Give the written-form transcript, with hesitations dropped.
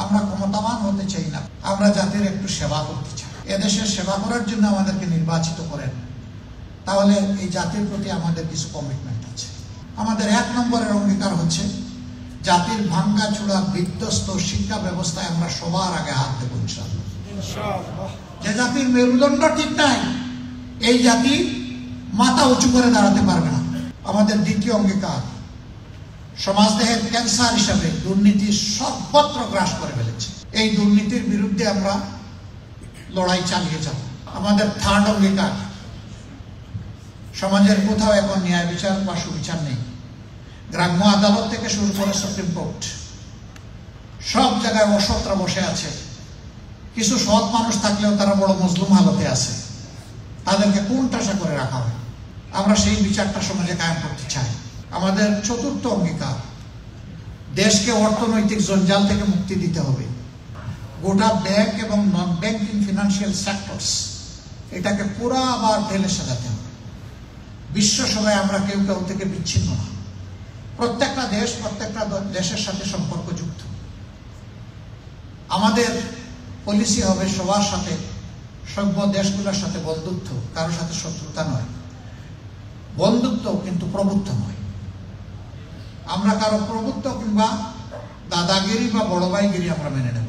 আমরা ক্ষমতাবান হতে চাই না, আমরা জাতির একটু সেবা করতে চাই। এদেশের সেবা করার জন্য আমাদেরকে নির্বাচিত করেন, তাহলে এই জাতির প্রতি আমাদের কিছু কমিটমেন্ট আছে। আমাদের 1 নম্বরের অঙ্গীকার হচ্ছে জাতির ভাঙ্গা চূড়া বিধ্বস্ত শিক্ষা ব্যবস্থায় আমরা সবার আগে হাত দেব ইনশাআল্লাহ। যে জাতির মেরুদণ্ড ঠিক নাই, এই জাতি মাথা উঁচু করে দাঁড়াতে পারবে না। আমাদের 2য় অঙ্গীকার, সমাজদেহের ক্যান্সার হিসাবে দুর্নীতি সর্বত্র গ্রাস করে ফেলেছে। এই দুর্নীতির বিরুদ্ধে আমরা লড়াই চালিয়ে যাব। আমাদের 3rd অঙ্গীকার, সমাজের কোথাও এখন ন্যায় বিচার বা সুবিচার নেই। গ্রাম্য আদালত থেকে শুরু করে সুপ্রিম কোর্ট, সব জায়গায় অসতরা বসে আছে। কিছু সৎ মানুষ থাকলেও তারা বড় মজলুম হালতে আছে, তাদেরকে কোণঠাসা করে রাখা হয়। আমরা সেই বিচারটা সমাজে কায়েম করতে চাই। আমাদের 4র্থ অঙ্গীকার, দেশকে অর্থনৈতিক জঞ্জাল থেকে মুক্তি দিতে হবে। গোটা ব্যাংক এবং নন ব্যাংকিং ফিনান্সিয়াল সেক্টরস, এটাকে পুরা আবার ঢেলে সাজাতে হবে। বিশ্ব সভায় আমরা কেউ কেউ থেকে বিচ্ছিন্ন না, প্রত্যেকটা দেশ প্রত্যেকটা দেশের সাথে সম্পর্কযুক্ত। আমাদের পলিসি হবে সবার সাথে, সভ্য দেশগুলোর সাথে বন্ধুত্ব, কারোর সাথে শত্রুতা নয়। বন্ধুত্ব কিন্তু প্রভুত্ব নয়। আমরা কারো প্রভুত্ব কিংবা দাদাগিরি বা বড় ভাইগিরি আমরা মেনে নেব।